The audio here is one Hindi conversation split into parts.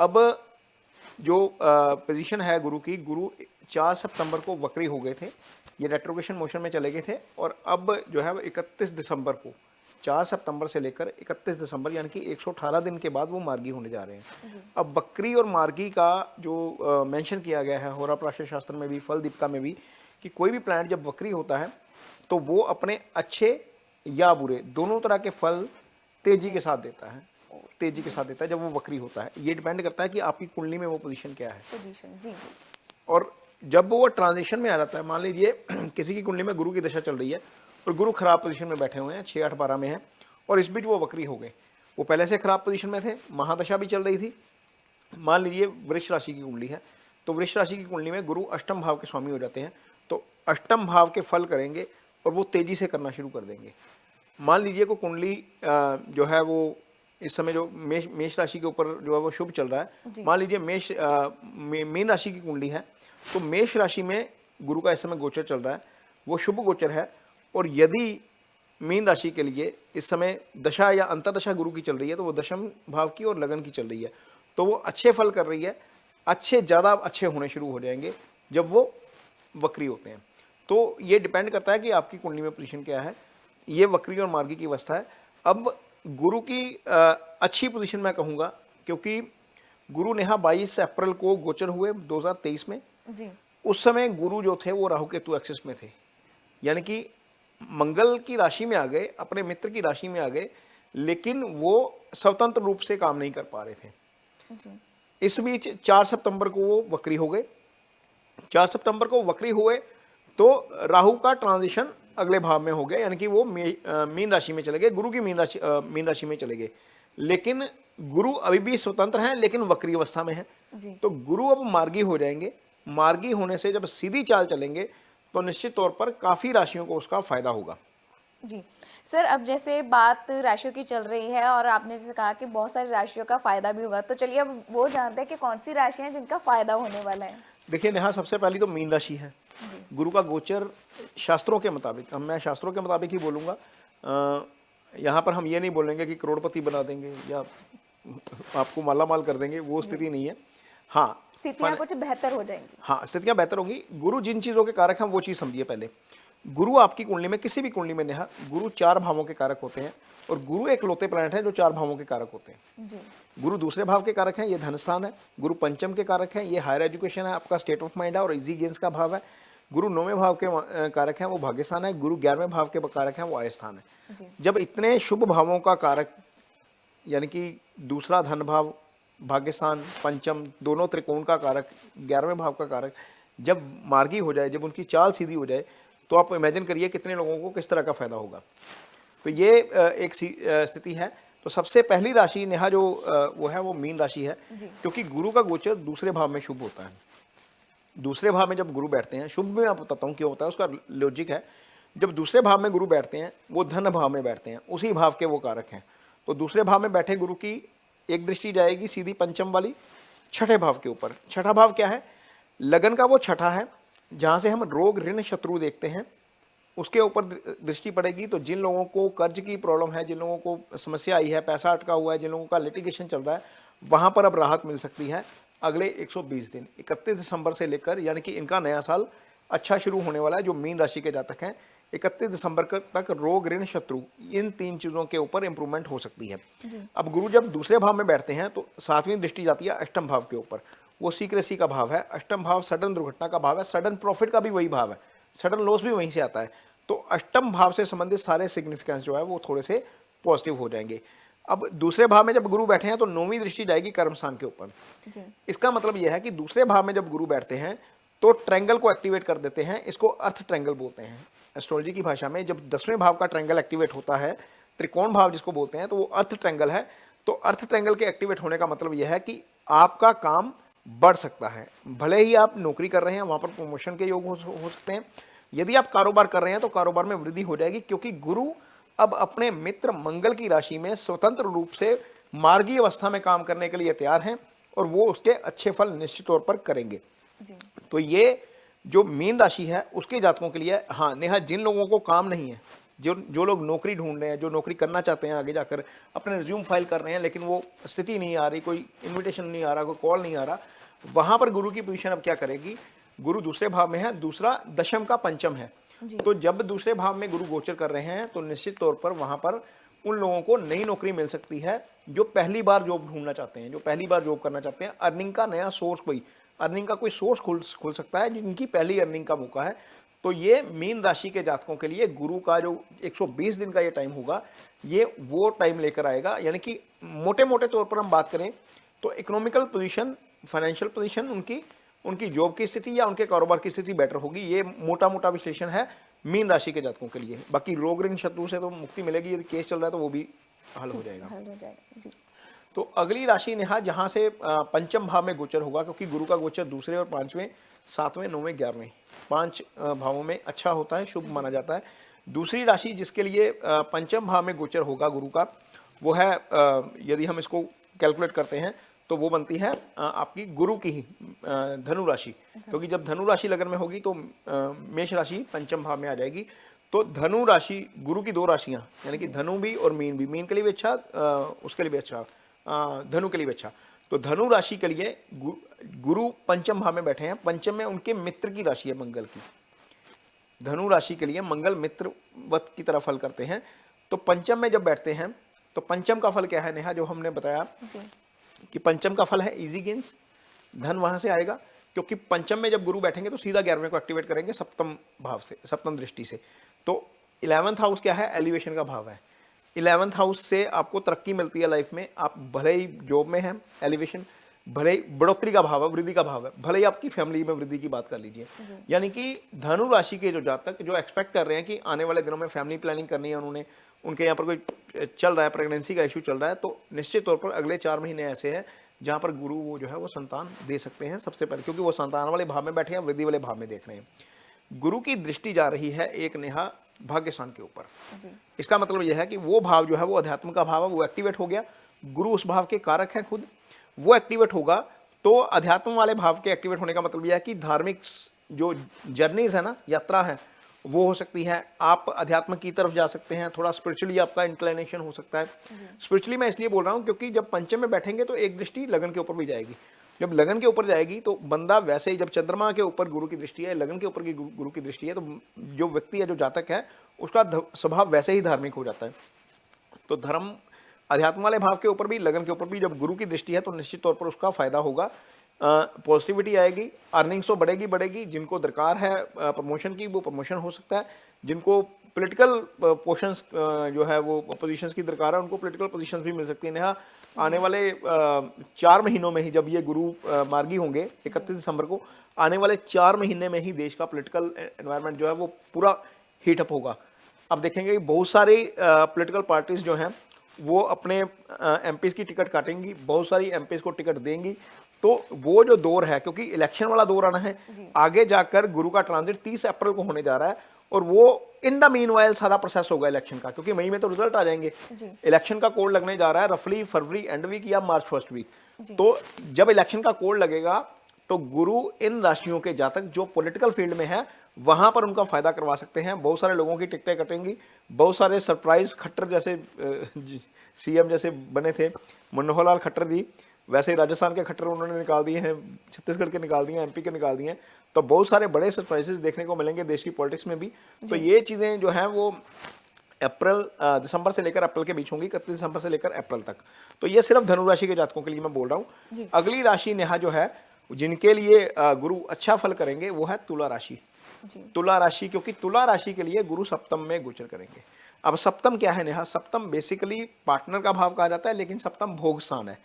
अब जो पोजीशन है गुरु की, गुरु 4 सितंबर को वक्री हो गए थे, ये रेट्रोग्रेशन मोशन में चले गए थे, और अब जो है वो 31 दिसंबर को, 4 सितंबर से लेकर 31 दिसंबर यानी कि 118 दिन के बाद वो मार्गी होने जा रहे हैं। अब बकरी और मार्गी का जो मेंशन किया गया है होरा प्राशर शास्त्र में भी, फल दीपिका में भी, कि कोई भी प्लांट जब वक्री होता है तो वो अपने अच्छे या बुरे दोनों तरह के फल तेजी के साथ देता है, तेजी के साथ देता है जब वो वक्री होता है। ये डिपेंड करता है कि आपकी कुंडली में वो पोजीशन क्या है, पोजीशन जी। और जब वो ट्रांजिशन में आ जाता है, मान लीजिए किसी की कुंडली में गुरु की दशा चल रही है और गुरु खराब पोजीशन में बैठे हुए हैं, 6, 8, 12 में है, और इस बीच वो वक्री हो गए, वो पहले से खराब पोजीशन में थे, महादशा भी चल रही थी। मान लीजिए वृष राशि की कुंडली है, तो वृष राशि की कुंडली में गुरु अष्टम भाव के स्वामी हो जाते हैं, तो अष्टम भाव के फल करेंगे और वो तेजी से करना शुरू कर देंगे। मान लीजिए को कुंडली जो है वो इस समय जो मेष राशि के ऊपर जो है वो शुभ चल रहा है, मान लीजिए मीन राशि की कुंडली है, तो मेष राशि में गुरु का इस समय गोचर चल रहा है, वो शुभ गोचर है, और यदि मीन राशि के लिए इस समय दशा या अंतरदशा गुरु की चल रही है तो वो दशम भाव की और लगन की चल रही है, तो वो अच्छे फल कर रही है, अच्छे ज़्यादा अच्छे होने शुरू हो जाएंगे जब वो वक्री होते हैं। तो ये डिपेंड करता है कि आपकी कुंडली में पोजीशन क्या है, ये वक्री और मार्गी की अवस्था है। अब गुरु की अच्छी पोजीशन मैं कहूँगा, क्योंकि गुरु नेहा 22 अप्रैल को गोचर हुए 2023 में जी। उस समय गुरु जो थे वो राहु केतु एक्सिस में थे, यानी कि मंगल की राशि में आ गए, अपने मित्र की राशि में आ गए, लेकिन वो स्वतंत्र रूप से काम नहीं कर पा रहे थे जी। इस बीच 4 सितंबर को वो वक्री हो गए। 4 सितंबर को वक्री हुए तो राहु का ट्रांजिशन अगले भाव में हो गया, यानी कि वो मीन राशि में चले गए, गुरु की मीन राशि में चले गए, लेकिन गुरु अभी भी स्वतंत्र हैं लेकिन वक्री अवस्था में है। तो गुरु अब मार्गी हो जाएंगे, मार्गी होने से जब सीधी चाल चलेंगे तो निश्चित तौर पर काफी राशियों को उसका फायदा होगा। जी सर, अब जैसे बात राशियों की चल रही है और आपने जैसे कहा कि बहुत सारी राशियों का फायदा भी होगा, तो चलिए अब वो जानते हैं कि कौन सी राशियां हैं जिनका फायदा होने वाला है। देखिए नेहा, सबसे पहली तो मीन राशि है। गुरु का गोचर शास्त्रों के मुताबिक, मैं शास्त्रों के मुताबिक ही बोलूँगा, यहाँ पर हम ये नहीं बोलेंगे कि करोड़पति बना देंगे या आपको माला माल कर देंगे, वो स्थिति नहीं है। हाँ, स्थितियाँ कुछ बेहतर हो जाएंगी। हाँ, स्थितियाँ बेहतर होंगी। गुरु जिन चीज़ों के कारक हैं वो चीज़ समझिए पहले। गुरु आपकी कुंडली में, किसी भी कुंडली में नेहा, गुरु 4 भावों के कारक होते हैं, और गुरु एक लौते प्लैनेट है जो 4 भावों के कारक होते हैं। जी। गुरु दूसरे भाव के कारक हैं, ये धन स्थान है। गुरु पंचम के कारक हैं, ये हायर एजुकेशन है, आपका स्टेट ऑफ माइंड है और इजी गेन्स का भाव है। गुरु 9वें भाव के कारक हैं, वो भाग्य स्थान है। गुरु 11वें भाव के कारक हैं, वो आय स्थान है। जब इतने शुभ भावों का कारक, यानी कि दूसरा धन भाव, भाग्य स्थान, पंचम, दोनों त्रिकोण का कारक, 11वें भाव का कारक जब मार्गी हो जाए, जब उनकी चाल सीधी हो जाए, तो आप इमेजिन करिए कितने लोगों को किस तरह का फायदा होगा। तो ये एक स्थिति है। तो सबसे पहली राशि नेहा जो वो है वो मीन राशि है, क्योंकि गुरु का गोचर दूसरे भाव में शुभ होता है। दूसरे भाव में जब गुरु बैठते हैं, शुभ में मैं बताता हूँ क्यों होता है, उसका लॉजिक है। जब दूसरे भाव में गुरु बैठते हैं, वो धन भाव में बैठते हैं, उसी भाव के वो कारक हैं। तो दूसरे भाव में बैठे गुरु की एक दृष्टि जाएगी सीधी पंचम वाली, छठे भाव के ऊपर। छठा भाव क्या है? लगन का वो छठा है, जहाँ से हम रोग ऋण शत्रु देखते हैं, उसके ऊपर दृष्टि पड़ेगी। तो जिन लोगों को कर्ज की प्रॉब्लम है, जिन लोगों को समस्या आई है, पैसा अटका हुआ है, जिन लोगों का लिटिगेशन चल रहा है, वहाँ पर अब राहत मिल सकती है अगले 120 दिन, 31 दिसंबर से लेकर, यानी कि इनका नया साल अच्छा शुरू होने वाला है। जो मीन राशि के जातक हैं, 31 दिसंबर तक रोग ऋण शत्रु, इन 3 चीज़ों के ऊपर इंप्रूवमेंट हो सकती है। अब गुरु जब दूसरे भाव में बैठते हैं तो 7वीं दृष्टि जाती है अष्टम भाव के ऊपर, वो सीक्रेसी का भाव है। अष्टम भाव सडन दुर्घटना का भाव है, सडन प्रॉफिट का भी वही भाव है, सडन लॉस भी वहीं से आता है। तो अष्टम भाव से संबंधित सारे सिग्निफिकेंस जो है वो थोड़े से पॉजिटिव हो जाएंगे। अब दूसरे भाव में जब गुरु बैठे हैं तो 9वीं दृष्टि जाएगी कर्म स्थान के ऊपर। इसका मतलब यह है कि दूसरे भाव में जब गुरु बैठते हैं तो ट्रायंगल को एक्टिवेट कर देते हैं, इसको अर्थ ट्रायंगल बोलते हैं एस्ट्रोलॉजी की भाषा में। जब 10वें भाव का ट्रायंगल एक्टिवेट होता है, त्रिकोण भाव जिसको बोलते हैं, तो वो अर्थ ट्रायंगल है। तो अर्थ ट्रायंगल के एक्टिवेट होने का मतलब यह है कि आपका काम बढ़ सकता है। भले ही आप नौकरी कर रहे हैं, वहां पर प्रमोशन के योग हो सकते हैं। यदि आप कारोबार कर रहे हैं तो कारोबार में वृद्धि हो जाएगी, क्योंकि गुरु अब अपने मित्र मंगल की राशि में स्वतंत्र रूप से मार्गी अवस्था में काम करने के लिए तैयार हैं, और वो उसके अच्छे फल निश्चित तौर पर करेंगे। तो ये जो मीन राशि है उसके जातकों के लिए, हाँ नेहा, जिन लोगों को काम नहीं है, जो जो लोग नौकरी ढूंढ रहे हैं, जो नौकरी करना चाहते हैं, आगे जाकर अपने रिज्यूम फाइल कर रहे हैं, लेकिन वो स्थिति नहीं आ रही, कोई इन्विटेशन नहीं आ रहा, कोई कॉल नहीं आ रहा, वहां पर गुरु की पोजीशन अब क्या करेगी, गुरु दूसरे भाव में है, दूसरा दशम का पंचम है। जी। तो जब दूसरे भाव में गुरु गोचर कर रहे हैं तो निश्चित तौर पर वहां पर उन लोगों को नई नौकरी मिल सकती है जो पहली बार जॉब ढूंढना चाहते हैं, जो पहली बार जॉब करना चाहते हैं। अर्निंग का नया सोर्स, कोई अर्निंग का कोई सोर्स खुल सकता है, जिनकी पहली अर्निंग का मौका है। तो ये मीन राशि के जातकों के लिए गुरु का जो 120 दिन का ये टाइम होगा, ये वो टाइम लेकर आएगा। यानी कि मोटे मोटे तौर पर हम बात करें तो इकोनॉमिकल पोजीशन, फाइनेंशियल पोजीशन, उनकी जॉब की स्थिति या उनके कारोबार की स्थिति बेटर होगी। ये मोटा मोटा विश्लेषण है मीन राशि के जातकों के लिए। बाकी रोग ऋण शत्रु से तो मुक्ति मिलेगी, यदि केस चल रहा है तो वो भी हल हो जाएगा। हल हो जाएगा जी। तो अगली राशि नेहा जहां से पंचम भाव में गोचर होगा, क्योंकि गुरु का गोचर दूसरे और पांचवें, सातवें, नौवें, 11वें 5 भावों में अच्छा होता है, शुभ माना जाता है। दूसरी राशि जिसके लिए पंचम भाव में गोचर होगा गुरु का, वो है यदि हम इसको कैलकुलेट करते हैं तो वो बनती है आपकी गुरु की ही धनु राशि। क्योंकि जब धनु राशि लगन में होगी तो मेष राशि पंचम भाव में आ जाएगी। तो धनु राशि, गुरु की 2 राशियां, यानी कि धनु भी और मीन भी, मीन के लिए भी अच्छा, उसके लिए भी अच्छा, धनु के लिए भी अच्छा। तो धनु राशि के लिए गुरु पंचम भाव में बैठे हैं। पंचम में उनके मित्र की राशि है मंगल की। धनु राशि के लिए मंगल मित्रवत की तरह फल करते हैं। तो पंचम में जब बैठते हैं तो पंचम का फल क्या है नेहा, जो हमने बताया जी। कि पंचम का फल है इजी गेन्स, धन वहां से आएगा। क्योंकि पंचम में जब गुरु बैठेंगे तो सीधा 11वें को एक्टिवेट करेंगे सप्तम भाव से, सप्तम दृष्टि से। तो 11th हाउस क्या है, एलिवेशन का भाव है। 11th हाउस से आपको तरक्की मिलती है लाइफ में। आप भले ही जॉब में हैं, एलिवेशन, भले ही बढ़ोतरी का भाव है, वृद्धि का भाव है, भले ही आपकी फैमिली में वृद्धि की बात कर लीजिए। यानी कि धनु राशि के जो जातक जो एक्सपेक्ट कर रहे हैं कि आने वाले दिनों में फैमिली प्लानिंग करनी है, उन्होंने, उनके यहाँ पर कोई चल रहा है, प्रेगनेंसी का इशू चल रहा है, तो निश्चित तौर पर अगले 4 महीने ऐसे हैं जहाँ पर गुरु वो जो है वो संतान दे सकते हैं सबसे पहले, क्योंकि वो संतान वाले भाव में बैठे हैं, वृद्धि वाले भाव में देख रहे हैं। गुरु की दृष्टि जा रही है एक नेहा भाग्यस्थान के ऊपर। इसका मतलब यह है कि वो भाव जो है वो अध्यात्म का भाव है, वो एक्टिवेट हो गया। गुरु उस भाव के कारक हैं खुद, वो एक्टिवेट होगा। तो अध्यात्म वाले भाव के एक्टिवेट होने का मतलब यह है कि धार्मिक जो जर्नीज है ना, यात्रा है, वो हो सकती है। आप अध्यात्म की तरफ जा सकते हैं, थोड़ा स्पिरिचुअली आपका इंक्लिनेशन हो सकता है। स्पिरिचुअली मैं इसलिए बोल रहा हूँ क्योंकि जब पंचम में बैठेंगे तो एक दृष्टि लगन के ऊपर भी जाएगी। जब लगन के ऊपर जाएगी तो बंदा वैसे ही, जब चंद्रमा के ऊपर गुरु की दृष्टि है, लगन के ऊपर की गुरु की दृष्टि है, तो जो व्यक्ति है, जो जातक है, उसका स्वभाव वैसे ही धार्मिक हो जाता है। तो धर्म अध्यात्म वाले भाव के ऊपर भी, लगन के ऊपर भी जब गुरु की दृष्टि है तो निश्चित तौर पर उसका फायदा होगा। पॉजिटिविटी आएगी, अर्निंग्स तो बढ़ेगी। जिनको दरकार है प्रमोशन की, वो प्रमोशन हो सकता है। जिनको पॉलिटिकल पोजीशंस जो है वो पोजीशंस की दरकार है, उनको पॉलिटिकल पोजीशंस भी मिल सकती है। नेहा आने वाले 4 महीनों में ही, जब ये गुरु मार्गी होंगे 31 दिसंबर को, आने वाले 4 महीने में ही देश का पॉलिटिकल एनवायरनमेंट जो है वो पूरा हीटअप होगा। अब देखेंगे कि बहुत सारी पॉलिटिकल पार्टीज जो हैं वो अपने एमपीज की टिकट काटेंगी, बहुत सारी एमपीज को टिकट देंगी। तो वो जो दौर है, क्योंकि इलेक्शन वाला दौर आना है, आगे जाकर गुरु का ट्रांजिट 30 अप्रैल को होने जा रहा है, और वो इन द मीनवाइल सारा प्रोसेस होगा इलेक्शन का, क्योंकि मई में तो रिजल्ट आ जाएंगे। इलेक्शन का कोड लगने जा रहा है रफली फरवरी एंड वीक या मार्च फर्स्ट वीक। तो जब इलेक्शन का कोड लगेगा तो गुरु इन राशियों के जातक जो पॉलिटिकल फील्ड में है वहां पर उनका फायदा करवा सकते हैं। बहुत सारे लोगों की टिकटें कटेंगी, बहुत सारे सरप्राइज खट्टर जैसे सीएम जैसे बने थे मनोहर लाल खट्टर जी, वैसे ही राजस्थान के खट्टर उन्होंने निकाल दिए हैं, छत्तीसगढ़ के निकाल दिए हैं, एमपी के निकाल दिए हैं। तो बहुत सारे बड़े सरप्राइजेस देखने को मिलेंगे देश की पॉलिटिक्स में भी। तो ये चीजें जो हैं वो दिसंबर से लेकर अप्रैल के बीच होंगी, 31 दिसंबर से लेकर अप्रैल तक। तो ये सिर्फ धनु राशि के जातकों के लिए मैं बोल रहा हूँ। अगली राशि नेहा जो है जिनके लिए गुरु अच्छा फल करेंगे वो है तुला राशि। तुला राशि, क्योंकि तुला राशि के लिए गुरु सप्तम में गोचर करेंगे। अब सप्तम क्या है नेहा, सप्तम बेसिकली पार्टनर का भाव कहा जाता है, लेकिन सप्तम भोग स्थान है।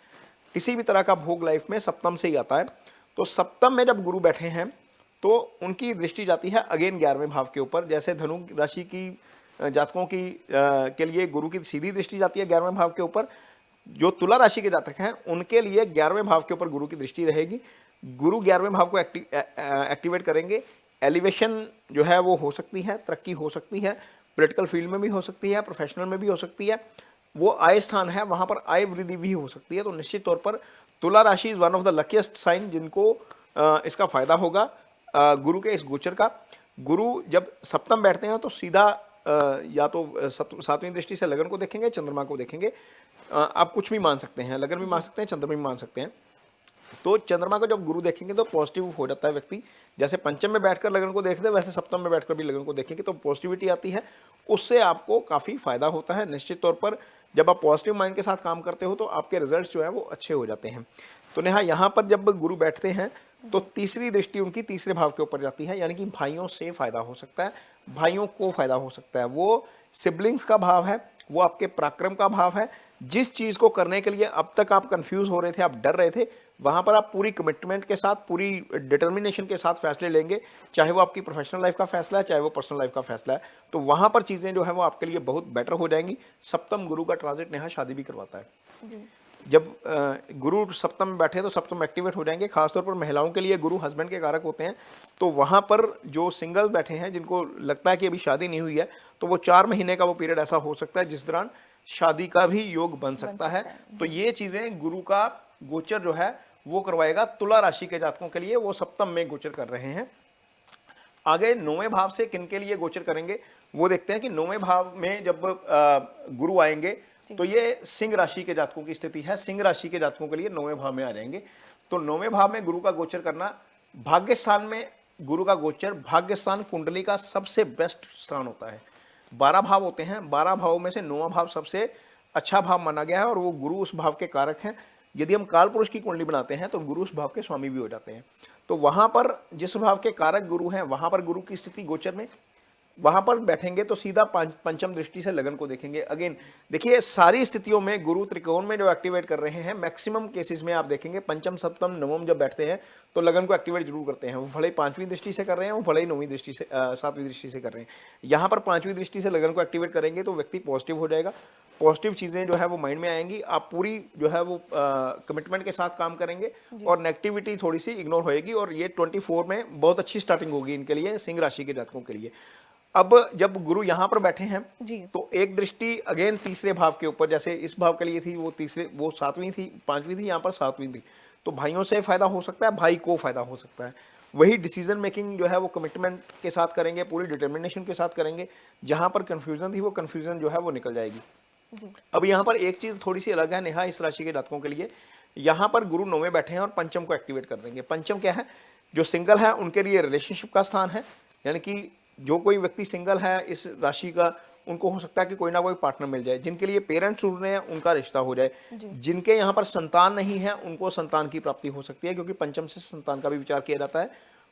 किसी भी तरह का भोग लाइफ में सप्तम से ही आता है। तो सप्तम में जब गुरु बैठे हैं तो उनकी दृष्टि जाती है अगेन 11वें भाव के ऊपर। जैसे धनु राशि की जातकों की के लिए गुरु की सीधी दृष्टि जाती है 11वें भाव के ऊपर, जो तुला राशि के जातक हैं उनके लिए 11वें भाव के ऊपर गुरु की दृष्टि रहेगी। गुरु 11वें भाव को एक्टिवेट करेंगे। एलिवेशन जो है वो हो सकती है, तरक्की हो सकती है, पॉलिटिकल फील्ड में भी हो सकती है, प्रोफेशनल में भी हो सकती है। वो आय स्थान है, वहां पर आय वृद्धि भी हो सकती है। तो निश्चित तौर पर तुला राशि is one of the luckiest sign जिनको इसका फायदा होगा गुरु के इस गोचर का। गुरु जब सप्तम बैठते हैं तो सीधा या तो सातवीं दृष्टि से लगन को देखेंगे, चंद्रमा को देखेंगे। आप कुछ भी मान सकते हैं, लगन भी मान सकते हैं, चंद्रमा भी मान सकते हैं। तो चंद्रमा को जब गुरु देखेंगे तो पॉजिटिव हो जाता है व्यक्ति। जैसे पंचम में बैठकर लगन को देखते हैं, वैसे सप्तम में बैठकर भी लगन को देखेंगे तो पॉजिटिविटी आती है, उससे आपको काफ़ी फायदा होता है। निश्चित तौर पर जब आप पॉजिटिव माइंड के साथ काम करते हो तो आपके रिजल्ट्स जो है वो अच्छे हो जाते हैं। तो नेहा, यहाँ पर जब गुरु बैठते हैं तो तीसरी दृष्टि उनकी तीसरे भाव के ऊपर जाती है, यानी कि भाइयों से फायदा हो सकता है, भाइयों को फायदा हो सकता है। वो सिबलिंग्स का भाव है, वो आपके पराक्रम का भाव है। जिस चीज को करने के लिए अब तक आप कंफ्यूज हो रहे थे, आप डर रहे थे, वहां पर आप पूरी कमिटमेंट के साथ, पूरी डिटर्मिनेशन के साथ फैसले लेंगे, चाहे वो आपकी प्रोफेशनल लाइफ का फैसला है, चाहे वो पर्सनल लाइफ का फैसला है। तो वहां पर चीजें जो है वो आपके लिए बहुत बेटर हो जाएंगी। सप्तम गुरु का ट्रांजिट नेहा शादी भी करवाता है जी। जब गुरु सप्तम में बैठे तो सप्तम एक्टिवेट हो जाएंगे। खासतौर पर महिलाओं के लिए गुरु हस्बैंड के कारक होते हैं। तो वहां पर जो सिंगल बैठे हैं, जिनको लगता है कि अभी शादी नहीं हुई है, तो वो 4 महीने का वो पीरियड ऐसा हो सकता है जिस दौरान शादी का भी योग बन सकता है। तो ये चीजें गुरु का गोचर जो है वो करवाएगा तुला राशि के जातकों के लिए। वो सप्तम में गोचर कर रहे हैं। आगे 9वें भाव से किन के लिए गोचर करेंगे वो देखते हैं कि 9वें भाव में जब गुरु आएंगे तो ये सिंह राशि के जातकों की स्थिति है। सिंह राशि के जातकों के लिए 9वें भाव में आ जाएंगे। तो 9वें भाव में गुरु का गोचर करना, भाग्य स्थान में गुरु का गोचर, भाग्य स्थान कुंडली का सबसे बेस्ट स्थान होता है। 12 भाव होते हैं, 12 भावों में से 9वां भाव सबसे अच्छा भाव माना गया है और वो गुरु उस भाव के कारक हैं। यदि हम काल पुरुष की कुंडली बनाते हैं तो गुरु उस भाव के स्वामी भी हो जाते हैं। तो वहां पर जिस भाव के कारक गुरु हैं, वहां पर गुरु की स्थिति गोचर में, वहां पर बैठेंगे तो सीधा पंचम दृष्टि से लगन को देखेंगे। अगेन देखिए, सारी स्थितियों में गुरु त्रिकोण में जो एक्टिवेट कर रहे हैं, मैक्सिमम केसेस में आप देखेंगे पंचम, सप्तम, नवम जब बैठते हैं तो लगन को एक्टिवेट जरूर करते हैं। वो भले ही 5वीं दृष्टि से कर रहे हैं, वो भले ही 9वीं दृष्टि से 7वीं दृष्टि से कर रहे हैं। यहाँ पर 5वीं दृष्टि से लगन को एक्टिवेट करेंगे तो व्यक्ति पॉजिटिव हो जाएगा। पॉजिटिव चीजें जो है वो माइंड में आएंगी। आप पूरी जो है वो कमिटमेंट के साथ काम करेंगे और नेगेटिविटी थोड़ी सी इग्नोर होएगी। और ये 24 में बहुत अच्छी स्टार्टिंग होगी इनके लिए, सिंह राशि के जातकों के लिए। अब जब गुरु यहां पर बैठे हैं जी। तो एक दृष्टि अगेन तीसरे भाव के ऊपर, जैसे इस भाव के लिए थी वो तीसरे, वो 7वीं थी, 5वीं थी, यहाँ पर 7वीं थी। तो भाइयों से फायदा हो सकता है, भाई को फायदा हो सकता है। वही डिसीजन मेकिंग जो है वो कमिटमेंट के साथ करेंगे, पूरी डिटर्मिनेशन के साथ करेंगे। जहां पर कंफ्यूजन थी वो कंफ्यूजन जो है वो निकल जाएगी। जी। अब यहाँ पर एक चीज थोड़ी सी अलग है नेहा इस राशि के जातकों के लिए। यहाँ पर गुरु 9वें बैठे हैं और पंचम को एक्टिवेट कर देंगे। पंचम क्या है? जो सिंगल है उनके लिए रिलेशनशिप का स्थान है। यानी कि जो कोई व्यक्ति सिंगल है इस राशि का, उनको हो सकता है कि कोई ना कोई पार्टनर मिल जाए। जिनके लिए पेरेंट्स ढूंढ रहे हैं उनका रिश्ता हो जाए। जिनके यहाँ पर संतान नहीं है उनको संतान की प्राप्ति हो सकती है, क्योंकि पंचम से संतान का भी विचार किया जाता है।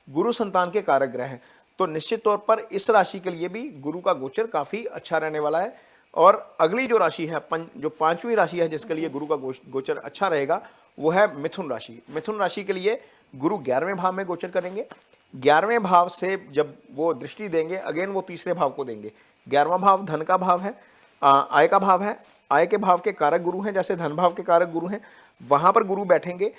गुरु संतान के कारक ग्रह हैं। तो निश्चित तौर पर इस राशि के लिए भी गुरु का गोचर काफी अच्छा रहने वाला है। और अगली जो राशि है, जो 5वीं राशि है जिसके लिए गुरु का गोचर अच्छा रहेगा, वो है मिथुन राशि। मिथुन राशि के लिए गुरु 11वें भाव में गोचर करेंगे। 11वें भाव से जब वो दृष्टि देंगे, अगेन वो तीसरे भाव को देंगे। 11वां भाव धन का भाव है, आय का भाव है। आय के भाव के कारक गुरु हैं, जैसे धन भाव के कारक गुरु हैं। वहां पर गुरु बैठेंगे,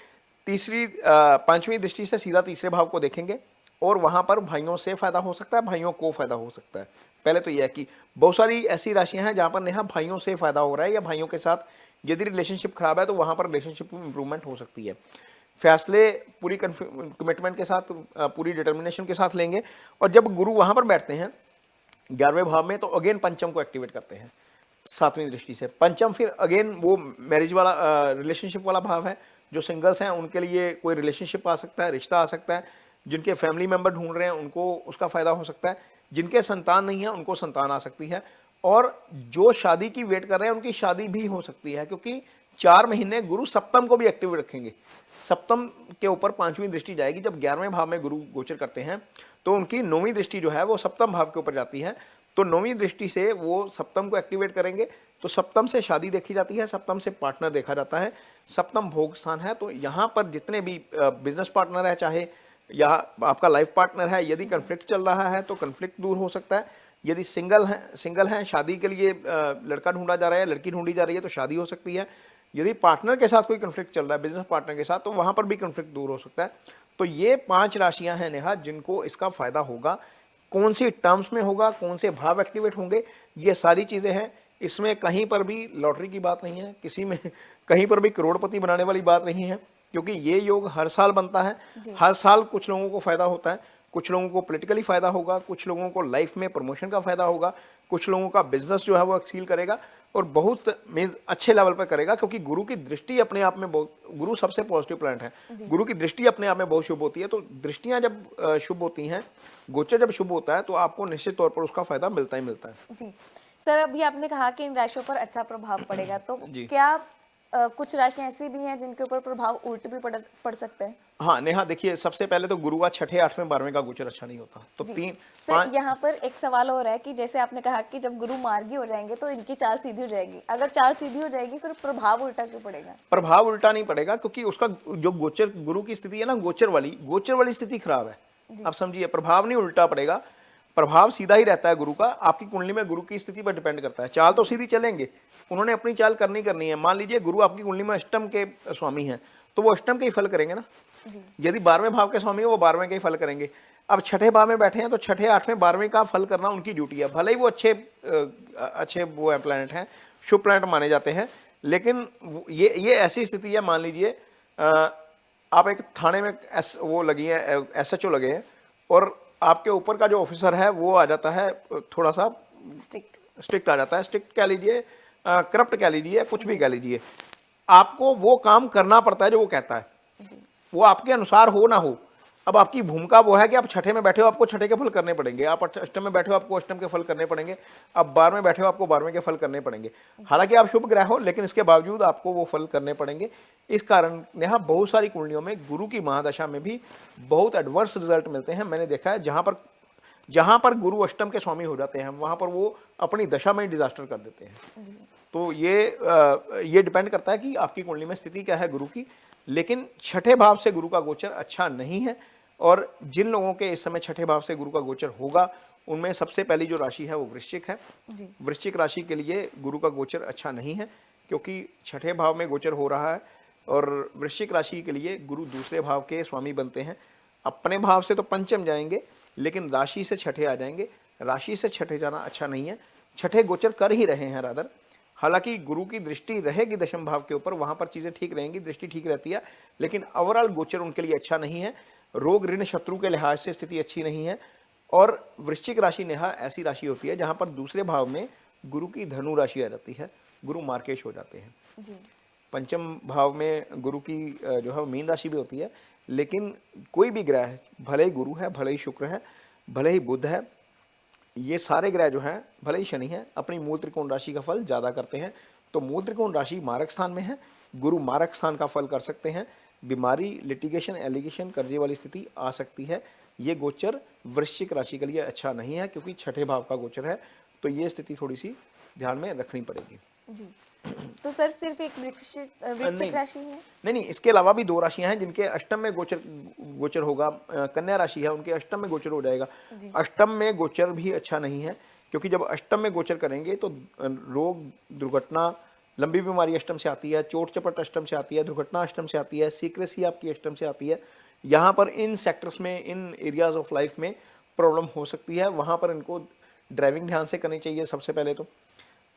5वीं दृष्टि से सीधा तीसरे भाव को देखेंगे और वहां पर भाइयों से फायदा हो सकता है, भाइयों को फायदा हो सकता है। पहले तो यह है कि बहुत सारी ऐसी राशियां हैं जहां पर नेहा भाइयों से फायदा हो रहा है, या भाइयों के साथ यदि रिलेशनशिप खराब है तो वहां पर रिलेशनशिप में इंप्रूवमेंट हो सकती है। फैसले पूरी कमिटमेंट के साथ, पूरी डिटर्मिनेशन के साथ लेंगे। और जब गुरु वहां पर बैठते हैं 11वें भाव में, तो अगेन पंचम को एक्टिवेट करते हैं 7वीं दृष्टि से। पंचम फिर अगेन वो मैरिज वाला, रिलेशनशिप वाला भाव है। जो सिंगल्स हैं उनके लिए कोई रिलेशनशिप आ सकता है, रिश्ता आ सकता है। जिनके फैमिली मेंबर ढूंढ रहे हैं उनको उसका फायदा हो सकता है। जिनके संतान नहीं है उनको संतान आ सकती है। और जो शादी की वेट कर रहे हैं उनकी शादी भी हो सकती है, क्योंकि 4 महीने गुरु सप्तम को भी एक्टिव रखेंगे। सप्तम के ऊपर 5वीं दृष्टि जाएगी। जब 11वें भाव में गुरु गोचर करते हैं तो उनकी 9वीं दृष्टि जो है वो सप्तम भाव के ऊपर जाती है। तो 9वीं दृष्टि से वो सप्तम को एक्टिवेट करेंगे। तो सप्तम से शादी देखी जाती है, सप्तम से पार्टनर देखा जाता है, सप्तम भोग स्थान है। तो यहाँ पर जितने भी बिजनेस पार्टनर है, चाहे या आपका लाइफ पार्टनर है, यदि कन्फ्लिक्ट चल रहा है तो कन्फ्लिक्ट दूर हो सकता है। यदि सिंगल है, शादी के लिए लड़का ढूंढा जा रहा है, लड़की ढूंढी जा रही है, तो शादी हो सकती है। यदि पार्टनर के साथ कोई कन्फ्लिक्ट चल रहा है, बिजनेस पार्टनर के साथ, तो वहां पर भी कन्फ्लिक्ट दूर हो सकता है। तो ये 5 राशियां हैं नेहा जिनको इसका फायदा होगा। कौन सी टर्म्स में होगा, कौन से भाव एक्टिवेट होंगे, ये सारी चीजें हैं। इसमें कहीं पर भी लॉटरी की बात नहीं है, किसी में कहीं पर भी करोड़पति बनाने वाली बात नहीं है, क्योंकि ये योग हर साल बनता है। हर साल कुछ लोगों को फायदा होता है, कुछ लोगों को पॉलिटिकली फायदा होगा, कुछ लोगों को लाइफ में प्रमोशन का फायदा होगा, कुछ लोगों का बिजनेस जो है वो एक्सील करेगा और बहुत मीन्स अच्छे लेवल पर करेगा, क्योंकि गुरु की दृष्टि अपने आप में बहुत, गुरु सबसे पॉजिटिव प्लैनेट है, गुरु की दृष्टि अपने आप में बहुत शुभ होती है। तो दृष्टियां जब शुभ होती हैं, गोचर जब शुभ होता है, तो आपको निश्चित तौर पर उसका फायदा मिलता ही मिलता है। जी सर, अभी आपने कहा कि इन राशियों पर अच्छा प्रभाव पड़ेगा, तो जी। क्या कुछ राशियां ऐसी भी हैं जिनके ऊपर प्रभाव उल्ट भी पड़ सकते हैं? हाँ नेहा, देखिए सबसे पहले तो गुरु का 6ठे 8वें 12वें का गोचर अच्छा नहीं होता, तो जी 3 सर, 5 यहाँ पर एक सवाल हो रहा है कि जैसे आपने कहा कि जब गुरु मार्गी हो जाएंगे तो इनकी चाल सीधी हो जाएगी, अगर चाल सीधी हो जाएगी फिर प्रभाव उल्टा क्यों पड़ेगा? प्रभाव उल्टा नहीं पड़ेगा, क्योंकि उसका जो गोचर गुरु की स्थिति है ना, गोचर वाली स्थिति खराब है। आप समझिए, प्रभाव नहीं उल्टा पड़ेगा, प्रभाव सीधा ही रहता है गुरु का। आपकी कुंडली में गुरु की स्थिति पर डिपेंड करता है। चाल तो सीधी चलेंगे, उन्होंने अपनी चाल करनी है। मान लीजिए गुरु आपकी कुंडली में अष्टम के स्वामी हैं, तो वो अष्टम के ही फल करेंगे ना। यदि 12वें भाव के स्वामी है, वो 12वें के ही फल करेंगे। अब 6ठे भाव में बैठे हैं, तो 6ठे 8वें 12वें का फल करना उनकी ड्यूटी है। भले ही वो अच्छे वो प्लैनेट हैं, शुभ प्लैनेट माने जाते हैं, लेकिन ये ऐसी स्थिति है, मान लीजिए आप एक थाने में वो लगी है, SHO लगे हैं, और आपके ऊपर का जो ऑफिसर है वो आ जाता है थोड़ा सा स्ट्रिक्ट आ जाता है, स्ट्रिक्ट कह लीजिए, करप्ट कह लीजिए, कुछ भी कह लीजिए। आपको वो काम करना पड़ता है जो वो कहता है, वो आपके अनुसार हो ना हो। अब आपकी भूमिका वो है कि आप 6ठे में बैठे हो, आपको 6ठे के फल करने पड़ेंगे। आप अष्टम में बैठे हो, आपको अष्टम के फल करने पड़ेंगे। अब 12वें में बैठे हो, आपको 12वें के फल करने पड़ेंगे। हालांकि आप शुभ ग्रह हो, लेकिन इसके बावजूद आपको वो फल करने पड़ेंगे। इस कारण नेहा बहुत सारी कुंडलियों में गुरु की महादशा में भी बहुत एडवर्स रिजल्ट मिलते हैं। मैंने देखा है, जहां पर गुरु अष्टम के स्वामी हो जाते हैं, वहां पर वो अपनी दशा में ही डिजास्टर कर देते हैं। तो ये डिपेंड करता है कि आपकी कुंडली में स्थिति क्या है गुरु की। लेकिन 6ठे भाव से गुरु का गोचर अच्छा नहीं है, और जिन लोगों के इस समय 6ठे भाव से गुरु का गोचर होगा, उनमें सबसे पहली जो राशि है वो वृश्चिक है। वृश्चिक राशि के लिए गुरु का गोचर अच्छा नहीं है, क्योंकि 6ठे भाव में गोचर हो रहा है, और वृश्चिक राशि के लिए गुरु दूसरे भाव के स्वामी बनते हैं। अपने भाव से तो पंचम जाएंगे, लेकिन राशि से 6ठे आ जाएंगे। राशि से 6ठे जाना अच्छा नहीं है। 6ठे गोचर कर ही रहे हैं रादर। हालांकि गुरु की दृष्टि रहेगी दशम भाव के ऊपर, वहां पर चीजें ठीक रहेंगी, दृष्टि ठीक रहती है, लेकिन ओवरऑल गोचर उनके लिए अच्छा नहीं है। रोग ऋण शत्रु के लिहाज से स्थिति अच्छी नहीं है। और वृश्चिक राशि नेहा ऐसी राशि होती है जहां पर दूसरे भाव में गुरु की धनु राशि आ जाती है, गुरु मार्केश हो जाते हैं। पंचम भाव में गुरु की जो है मीन राशि भी होती है, लेकिन कोई भी ग्रह है, भले ही गुरु है, भले ही शुक्र है, भले ही बुध है, ये सारे ग्रह जो हैं, भले ही शनि है, अपनी मूल त्रिकोण राशि का फल ज्यादा करते हैं। तो मूल त्रिकोण राशि मारक स्थान में है, गुरु मारक स्थान का फल कर सकते हैं। बीमारी, लिटिगेशन, एलिगेशन, कर्जे वाली स्थिति आ सकती है। ये गोचर वृश्चिक राशि के लिए अच्छा नहीं है, क्योंकि 6ठे भाव का गोचर है। तो ये स्थिति थोड़ी सी ध्यान में रखनी पड़ेगी जी। तो सर सिर्फ एक वृश्चिक राशि है? नहीं, इसके अलावा भी 2 राशियां हैं जिनके अष्टम में गोचर होगा। कन्या राशि है, उनके अष्टम में गोचर हो जाएगा। अष्टम में गोचर भी अच्छा नहीं है, क्योंकि जब अष्टम में गोचर करेंगे तो रोग, दुर्घटना, लंबी बीमारी अष्टम से आती है, चोट चपट अष्टम से आती है, दुर्घटना अष्टम से आती है, सीक्रेसी आपकी अष्टम से आती है। यहाँ पर इन सेक्टर्स में, इन एरियाज ऑफ लाइफ में प्रॉब्लम हो सकती है। वहाँ पर इनको ड्राइविंग ध्यान से करनी चाहिए। सबसे पहले तो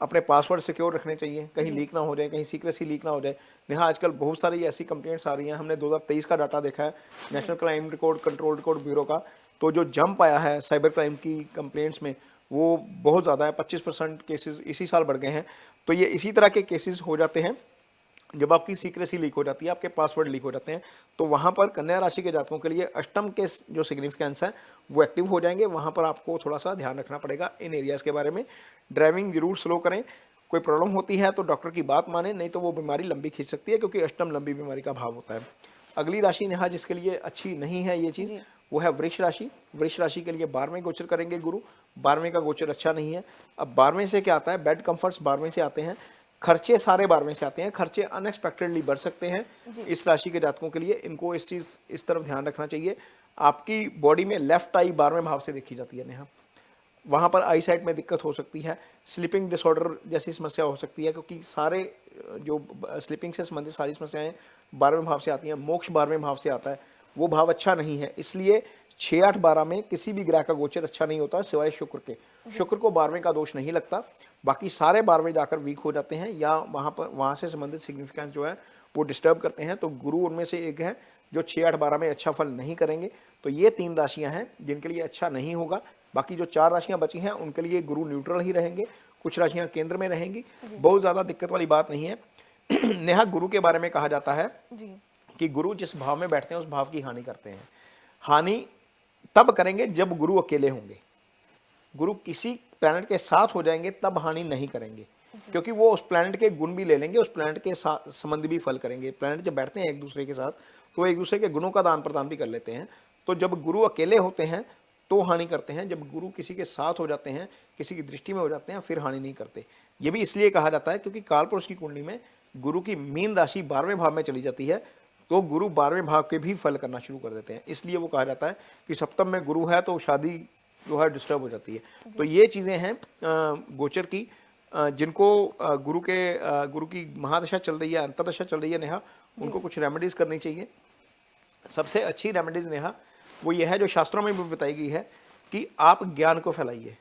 अपने पासवर्ड सिक्योर रखने चाहिए, कहीं लीक ना हो जाए, कहीं सीक्रेसी लीक ना हो जाए। यहाँ आजकल बहुत सारी ऐसी कंप्लेंट्स आ रही हैं। हमने 2023 का डाटा देखा है national crime record control record bureau का, तो जो जंप आया है साइबर क्राइम की कंप्लेंट्स में, वो बहुत ज़्यादा है। 25% केसेस इसी साल बढ़ गए हैं। तो ये इसी तरह के केसेस हो जाते हैं जब आपकी सीक्रेसी लीक हो जाती है, आपके पासवर्ड लीक हो जाते हैं। तो वहाँ पर कन्या राशि के जातकों के लिए अष्टम के जो सिग्निफिकेंस है वो एक्टिव हो जाएंगे। वहाँ पर आपको थोड़ा सा ध्यान रखना पड़ेगा इन एरियाज़ के बारे में। ड्राइविंग जरूर स्लो करें। कोई प्रॉब्लम होती है तो डॉक्टर की बात माने, नहीं तो वो बीमारी लंबी खींच सकती है, क्योंकि अष्टम लंबी बीमारी का भाव होता है। अगली राशि नेहा जिसके लिए अच्छी नहीं है ये चीज़, वो है वृष राशि। वृष राशि के लिए 12वें गोचर करेंगे गुरु। 12वें का गोचर अच्छा नहीं है। अब 12वें से क्या आता है? बेड कंफर्ट्स 12वें से आते हैं, खर्चे सारे 12वें से आते हैं। खर्चे अनएक्सपेक्टेडली बढ़ सकते हैं इस राशि के जातकों के लिए। इनको इस तरफ ध्यान रखना चाहिए। आपकी बॉडी में लेफ्ट आई 12वें भाव से देखी जाती है नेहा, वहाँ पर आई साइट में दिक्कत हो सकती है। स्लीपिंग डिसऑर्डर जैसी समस्या हो सकती है, क्योंकि सारे जो स्लीपिंग से संबंधित सारी समस्याएं 12वें भाव से आती हैं। मोक्ष 12वें भाव से आता है, वो भाव अच्छा नहीं है। इसलिए 6, 8, 12 में किसी भी ग्रह का गोचर अच्छा नहीं होता, सिवाय शुक्र के। शुक्र को 12वें का दोष नहीं लगता, बाकी सारे 12वें जाकर वीक हो जाते हैं, या वहाँ से संबंधित सिग्निफिकेंस जो है वो डिस्टर्ब करते हैं। तो गुरु उनमें से एक है जो 6, 8, 12 में अच्छा फल नहीं करेंगे। तो ये 3 राशियां हैं जिनके लिए अच्छा नहीं होगा। बाकी जो 4 राशियां बची हैं उनके लिए गुरु न्यूट्रल ही रहेंगे, कुछ राशियां केंद्र में रहेंगी, बहुत ज़्यादा दिक्कत वाली बात नहीं है। नेहा, गुरु के बारे में कहा जाता है जी कि गुरु जिस भाव में बैठते हैं उस भाव की हानि करते हैं। हानि तब करेंगे जब गुरु अकेले होंगे। गुरु किसी प्लैनेट के साथ हो जाएंगे तब हानि नहीं करेंगे, क्योंकि वो उस प्लैनेट के गुण भी ले लेंगे, उस प्लैनेट के साथ संबंध भी फल करेंगे। प्लैनेट जब बैठते हैं एक दूसरे के साथ तो एक दूसरे के गुणों का दान प्रदान भी कर लेते हैं। तो जब गुरु अकेले होते हैं तो हानि करते हैं, जब गुरु किसी के साथ हो जाते हैं, किसी की दृष्टि में हो जाते हैं, फिर हानि नहीं करते। ये भी इसलिए कहा जाता है क्योंकि कालपुरुष की कुंडली में गुरु की मीन राशि 12वें भाव में चली जाती है, तो गुरु 12वें भाव के भी फल करना शुरू कर देते हैं। इसलिए वो कहा जाता है कि सप्तम में गुरु है तो शादी जो है डिस्टर्ब हो जाती है। तो ये चीज़ें हैं गोचर की, जिनको गुरु की महादशा चल रही है, अंतरदशा चल रही है नेहा, उनको कुछ रेमेडीज करनी चाहिए। सबसे अच्छी रेमेडीज नेहा वो ये है जो शास्त्रों में भी बताई गई है कि आप ज्ञान को फैलाइए।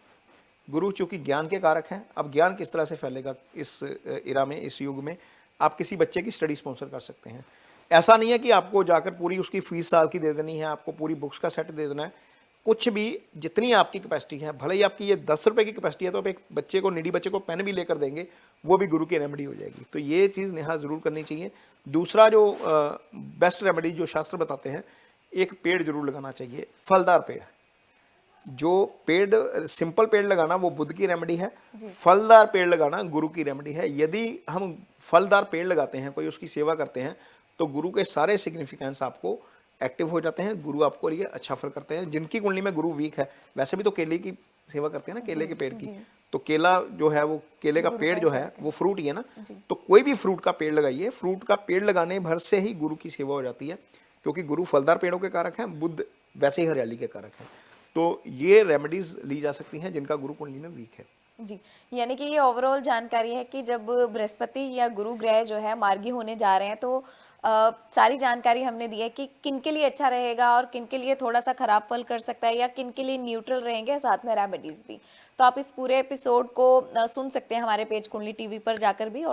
गुरु चूंकि ज्ञान के कारक हैं, अब ज्ञान किस तरह से फैलेगा इस इरा में, इस युग में? आप किसी बच्चे की स्टडी स्पॉन्सर कर सकते हैं। ऐसा नहीं है कि आपको जाकर पूरी उसकी फीस साल की दे देनी है, आपको पूरी बुक्स का सेट दे देना है। कुछ भी जितनी आपकी कैपेसिटी है, भले ही आपकी ये 10 रुपए की कैपेसिटी है तो आप एक बच्चे को, नीडी बच्चे को पेन भी लेकर देंगे, वो भी गुरु की रेमेडी हो जाएगी। तो ये चीज़ नेहा ज़रूर करनी चाहिए। दूसरा जो बेस्ट रेमेडी जो शास्त्र बताते हैं, एक पेड़ जरूर लगाना चाहिए, फलदार पेड़। जो पेड़, सिंपल पेड़ लगाना वो बुद्ध की रेमेडी है, फलदार पेड़ लगाना गुरु की रेमेडी है। यदि हम फलदार पेड़ लगाते हैं, कोई उसकी सेवा करते हैं, तो गुरु के सारे सिग्निफिकेंस आपको एक्टिव हो जाते हैं, गुरु आपको लिए अच्छा फल करते हैं। जिनकी कुंडली में गुरु वीक है, वैसे भी तो केले की सेवा करते हैं ना, केले के पेड़ की, तो केला जो है वो, केले का पेड़ जो है वो फ्रूट ही है ना, तो कोई भी फ्रूट का पेड़ लगाइए। फ्रूट का पेड़ लगाने भर से ही गुरु की सेवा हो जाती है, क्योंकि गुरु फलदार पेड़ों के कारक हैं, बुद्ध वैसे ही हरियाली के कारक हैं। तो ये रेमेडीज ली जा सकती हैं जिनका गुरु कुंडली में वीक है। जी, यानी कि ये ओवरऑल जानकारी है कि जब बृहस्पति या गुरु ग्रह जो है मार्गी होने जा रहे हैं, तो सारी जानकारी हमने दी है कि किन के लिए अच्छा रहेगा और किन के लिए थोड़ा सा खराब फल कर सकता है, या किन के लिए न्यूट्रल रहेंगे, साथ में रेमेडीज भी। तो आप इस पूरे एपिसोड को सुन सकते हैं हमारे पेज कुंडली टीवी पर जाकर भी।